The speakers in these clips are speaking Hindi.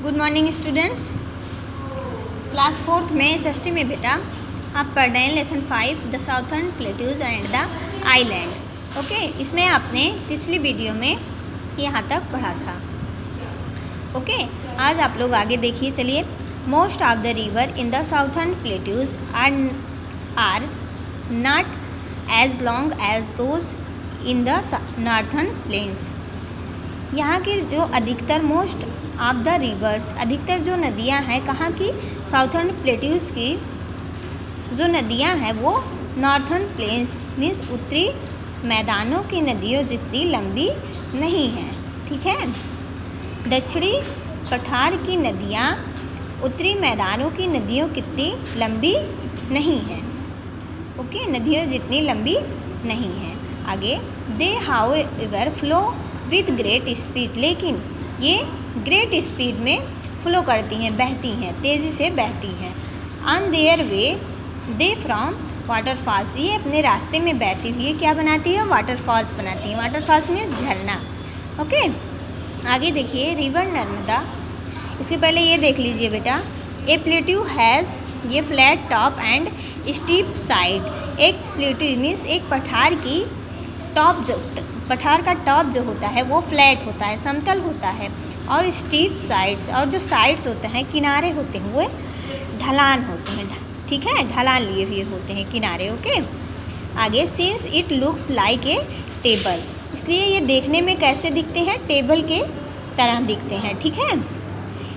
Good morning students. Class 4th में SST में बेटा आप पढ़ रहे हैं lesson 5 the southern plateaus and the island. Okay, इसमें आपने पिछली वीडियो में यहाँ तक पढ़ा था। ओके, आज आप लोग आगे देखिए। चलिए, most of the river in the southern plateaus are not as long as those in the northern plains. यहाँ की जो अधिकतर मोस्ट ऑफ द रिवर्स, अधिकतर जो नदियाँ हैं कहाँ की, साउथर्न प्लेट्यूज की जो नदियाँ हैं वो नॉर्थर्न प्लेन्स मीन्स उत्तरी मैदानों की नदियों जितनी लंबी नहीं हैं। ठीक है, दक्षिणी पठार की नदियाँ उत्तरी मैदानों की नदियों कितनी लंबी नहीं हैं। ओके, नदियों जितनी लंबी नहीं हैं। आगे, they however flow with great speed, लेकिन ये ग्रेट स्पीड में फ्लो करती हैं, बहती हैं, तेज़ी से बहती हैं। On their way they from waterfalls, ये अपने रास्ते में बहती हुई क्या बनाती है, वाटरफॉल्स बनाती हैं। वाटरफॉल्स मीन्स झरना। ओके, आगे देखिए, रिवर नर्मदा। इसके पहले ये देख लीजिए बेटा, ए प्लेट्यू हैज़, ये flat top and steep side. एक प्लेट्यू मीन्स एक पठार की टॉप, जो पठार का टॉप जो होता है वो फ्लैट होता है, समतल होता है, और स्टीप साइड्स, और जो साइड्स होते हैं, किनारे होते हैं, वो ढलान होते हैं। ठीक है, ढलान लिए हुए होते हैं किनारे। ओके, आगे, since it looks like a table, इसलिए ये देखने में कैसे दिखते हैं, टेबल के तरह दिखते हैं। ठीक है,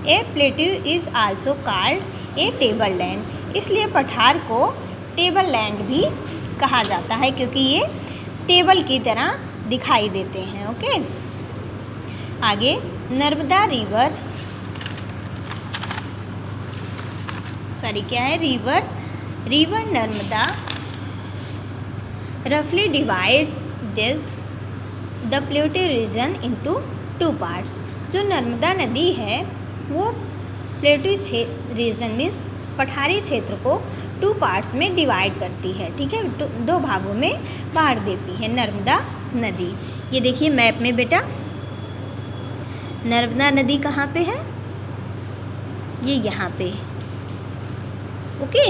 a plateau is also called a table land, इसलिए पठार को टेबल लैंड भी कहा जाता है क्योंकि ये टेबल की तरह दिखाई देते हैं। ओके, आगे, नर्मदा रिवर, क्या है, रिवर नर्मदा रफली divide the plateau region into 2 parts. जो नर्मदा नदी है वो प्लेट्यू रीजन मीन्स पठारी क्षेत्र को 2 पार्ट्स में डिवाइड करती है। ठीक है, 2 भागों में बांट देती है नर्मदा नदी। ये देखिए मैप में बेटा, नर्मदा नदी कहाँ पे है, ये यहाँ पे। ओके,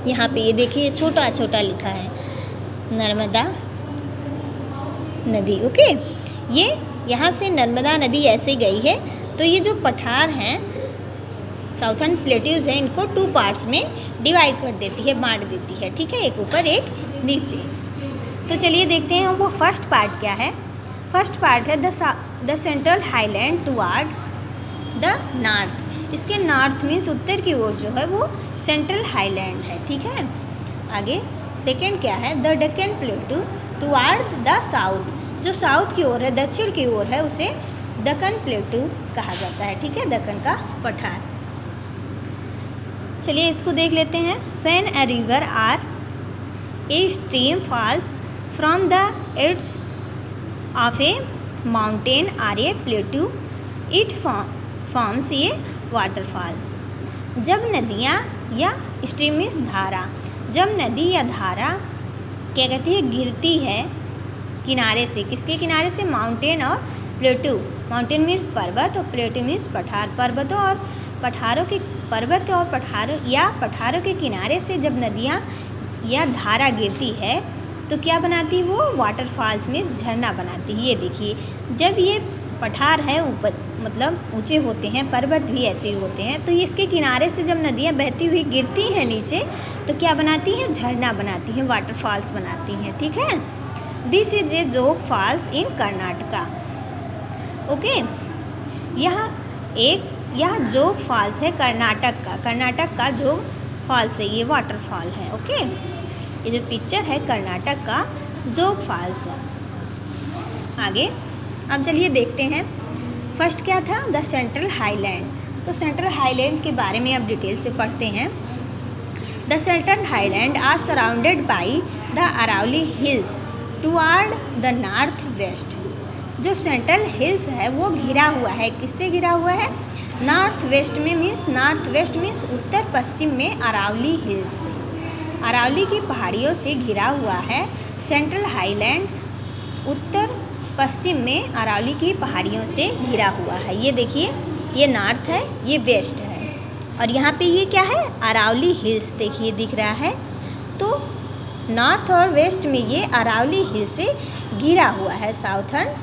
यहाँ पे ये देखिए छोटा छोटा लिखा है नर्मदा नदी। ओके, ये यहाँ से नर्मदा नदी ऐसे गई है, तो ये जो पठार हैं साउथर्न प्लेट्यूज हैं, इनको 2 पार्ट्स में डिवाइड कर देती है, बांट देती है। ठीक है, एक ऊपर एक नीचे। तो चलिए देखते हैं वो फर्स्ट पार्ट क्या है। फर्स्ट पार्ट है the central highland toward the north. इसके नॉर्थ मीन्स उत्तर की ओर जो है वो सेंट्रल हाईलैंड है। ठीक है, आगे सेकंड क्या है, the Deccan plateau toward the south, जो साउथ की ओर है, दक्षिण की ओर है, उसे दक्कन प्लेट्यू कहा जाता है। ठीक है, दक्कन का पठार। चलिए इसको देख लेते हैं। When a river or a stream falls from the edge of a mountain or a plateau it forms a waterfall. जब नदियाँ या स्ट्रीम मीन्स धारा, जब नदी या धारा क्या कहती है, गिरती है किनारे से, किसके किनारे से, माउंटेन और प्लेट्यू। माउंटेन मीन्स पर्वत और प्लेट्यू मीन्स पठार। पर्वतों और पठारों के, पर्वत और पठारों या पठारों के किनारे से जब नदियाँ या धारा गिरती है तो क्या बनाती है, वो वाटरफॉल्स में झरना बनाती है। ये देखिए, जब ये पठार है ऊपर मतलब ऊंचे होते हैं, पर्वत भी ऐसे ही होते हैं, तो इसके किनारे से जब नदियाँ बहती हुई गिरती हैं नीचे तो क्या बनाती हैं, झरना बनाती हैं, वाटरफॉल्स बनाती हैं। ठीक है, दिस इज ए जोग फॉल्स इन कर्नाटका। ओके, यह जोग फॉल्स है कर्नाटक का जोग फॉल्स है, ये वाटरफॉल है। ओके, ये जो पिक्चर है कर्नाटक का जोग फॉल्स है। आगे अब चलिए देखते हैं, फर्स्ट क्या था, द सेंट्रल हाईलैंड। तो सेंट्रल हाईलैंड के बारे में अब डिटेल से पढ़ते हैं। The central highland are surrounded by the Aravalli hills toward the north west. जो सेंट्रल हिल्स है वो घिरा हुआ है, किससे घिरा हुआ है, नॉर्थ वेस्ट में नॉर्थ वेस्ट मीन्स उत्तर पश्चिम में अरावली हिल्स से, अरावली की पहाड़ियों से घिरा हुआ है। सेंट्रल हाईलैंड उत्तर पश्चिम में अरावली की पहाड़ियों से घिरा हुआ है। ये देखिए ये नॉर्थ है, ये वेस्ट है। और यहाँ पे ये क्या है, अरावली हिल्स देखिए दिख रहा है। तो नॉर्थ और वेस्ट में ये अरावली हिल से घिरा हुआ है साउथर्न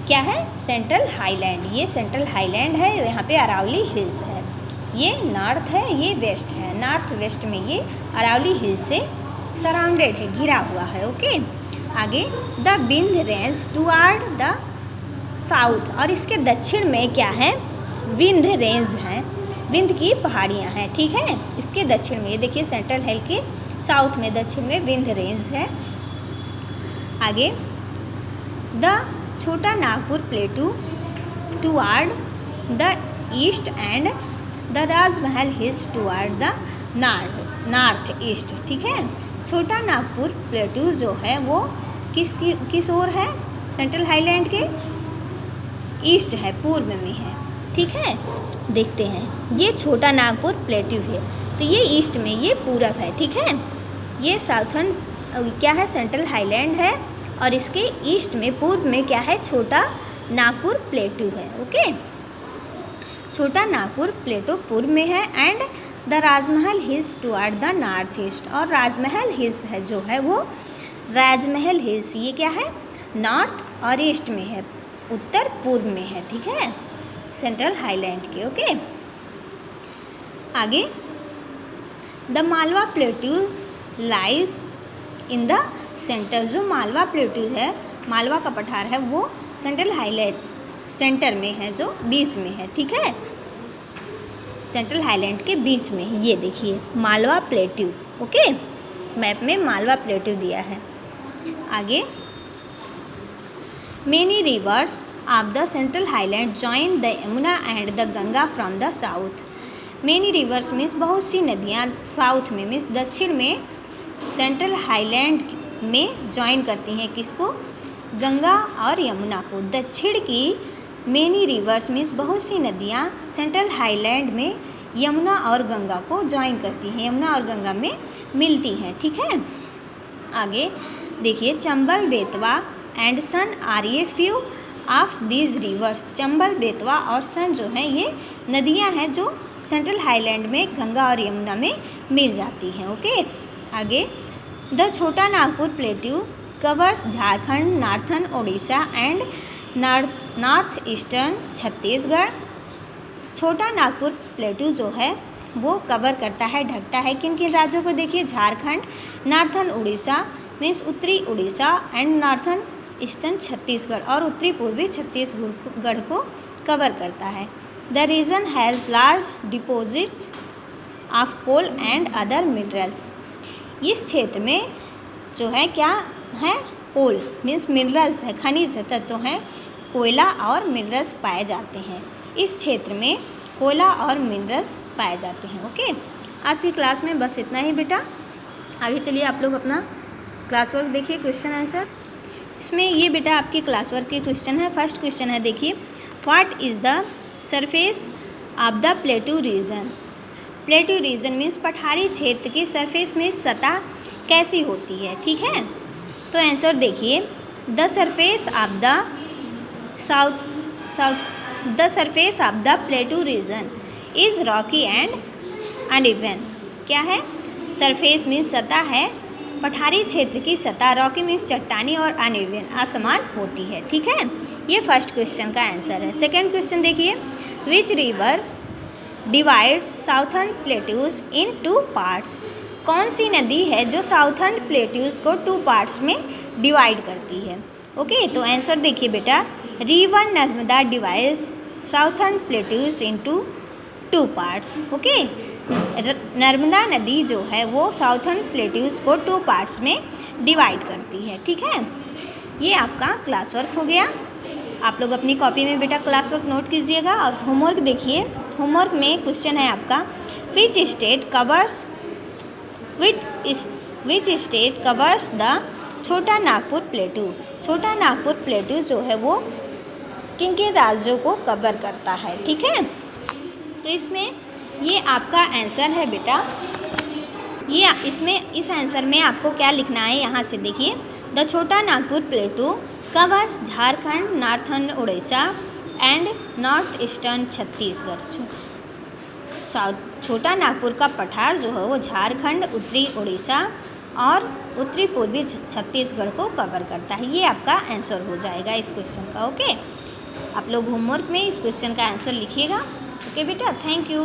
क्या है, सेंट्रल हाईलैंड। ये सेंट्रल हाईलैंड है, यहाँ पे अरावली हिल्स है। ये नॉर्थ है, ये वेस्ट है। नॉर्थ वेस्ट में ये अरावली हिल से सराउंडेड है, घिरा हुआ है। ओके, आगे the Vindhya range toward the south, और इसके दक्षिण में क्या है, विंध्य रेंज है, विंध्य की पहाड़ियाँ हैं। ठीक है, इसके दक्षिण में ये देखिए सेंट्रल हिल के साउथ में दक्षिण में विंध्य रेंज है। आगे द छोटा Nagpur प्लेटू toward the east and the Rajmahal hills toward the north east. ठीक है, छोटा नागपुर प्लेटू जो है वो किस ओर है, सेंट्रल हाईलैंड के ईस्ट है, पूर्व में है। ठीक है, देखते हैं, ये छोटा नागपुर प्लेटू है तो ये ईस्ट में, ये पूरब है। ठीक है, ये साउथर्न क्या है, सेंट्रल हाईलैंड है, और इसके ईस्ट में पूर्व में क्या है, छोटा नागपुर प्लेटू है। ओके, छोटा नागपुर प्लेटू पूर्व में है and the Rajmahal hills toward the north east, और राजमहल हिल्स है जो है वो राजमहल हिल्स ये क्या है, नॉर्थ और ईस्ट में है, उत्तर पूर्व में है। ठीक है, सेंट्रल हाईलैंड के। ओके, आगे the Malwa प्लेटू lies in the centre, जो मालवा प्लेटू है, मालवा का पठार है, वो सेंट्रल हाईलैंड सेंटर में है, जो बीच में है। ठीक है, सेंट्रल हाईलैंड के बीच में है, ये देखिए मालवा प्लेटू। ओके, मैप में मालवा प्लेटू दिया है। आगे many reverse of the central highland join the Yamuna and the Ganga from the south. Many reverse means बहुत सी नदियाँ साउथ में मीन्स दक्षिण में सेंट्रल हाईलैंड में ज्वाइन करती हैं, किसको, गंगा और यमुना को। दक्षिण की मेनी रिवर्स मीन्स बहुत सी नदियाँ सेंट्रल हाईलैंड में यमुना और गंगा को ज्वाइन करती हैं, यमुना और गंगा में मिलती हैं। ठीक है, आगे देखिए Chambal Betwa and Son are a few of these rivers. Chambal Betwa और सन जो हैं ये नदियाँ हैं जो सेंट्रल हाईलैंड में गंगा और यमुना में मिल जाती हैं। ओके, आगे द छोटा Nagpur plateau covers Jharkhand, northern Orissa and north eastern Chhattisgarh. छोटा नागपुर प्लेट्यू जो है वो कवर करता है, ढकता है किन किन राज्यों को, देखिए झारखंड, नॉर्थन उड़ीसा मीन्स उत्तरी Orissa and northern eastern Chhattisgarh, और उत्तरी पूर्वी छत्तीसगढ़ को कवर करता है। The region has large deposit of coal and other minerals. इस क्षेत्र में जो है क्या है, कोल मीन्स मिनरल्स है, खनिज तत्व हैं, कोयला और मिनरल्स पाए जाते हैं। इस क्षेत्र में कोयला और मिनरल्स पाए जाते हैं। ओके, आज की क्लास में बस इतना ही बेटा। आगे चलिए आप लोग अपना क्लास वर्क देखिए, क्वेश्चन आंसर। इसमें ये बेटा आपके क्लास वर्क के क्वेश्चन है। फर्स्ट क्वेश्चन है, देखिए what is the surface of the plateau region. Plateau region means पठारी क्षेत्र की सरफेस में सतह कैसी होती है। ठीक है, तो आंसर देखिए the surface of the the surface of the plateau region is rocky and uneven. क्या है, सरफेस मीन्स सतह है, पठारी क्षेत्र की सतह, रॉकी मीन्स चट्टानी, और अनइवन असमान होती है। ठीक है, ये फर्स्ट क्वेश्चन का आंसर है। सेकेंड क्वेश्चन देखिए, which river divides southern plateaus in 2 parts. कौन सी नदी है जो साउथर्न प्लेट्यूज को 2 पार्ट्स में डिवाइड करती है। ओके, तो आंसर देखिए बेटा, river Narmada divides southern plateaus into 2 parts. Okay, Narmada नदी जो है वो साउथर्न प्लेट्यूज को 2 पार्ट्स में डिवाइड करती है। ठीक है, ये आपका क्लास वर्क हो गया। आप लोग अपनी कॉपी में बेटा क्लास वर्क नोट कीजिएगा। और होमवर्क देखिए, होमवर्क में क्वेश्चन है आपका, विच स्टेट कवर्स द छोटा नागपुर प्लेटू। छोटा नागपुर प्लेटू जो है वो किन किन राज्यों को कवर करता है। ठीक है, तो इसमें ये आपका आंसर है बेटा। ये इसमें इस आंसर में आपको क्या लिखना है, यहाँ से देखिए, द छोटा Nagpur प्लेटू covers Jharkhand, northern Orissa and north eastern Chhattisgarh. छोटा नागपुर का पठार जो है वो झारखंड, उत्तरी उड़ीसा और उत्तरी पूर्वी छत्तीसगढ़ को कवर करता है। ये आपका आंसर हो जाएगा इस क्वेश्चन का। ओके, आप लोग होमवर्क में इस क्वेश्चन का आंसर लिखिएगा। ओके बेटा, थैंक यू।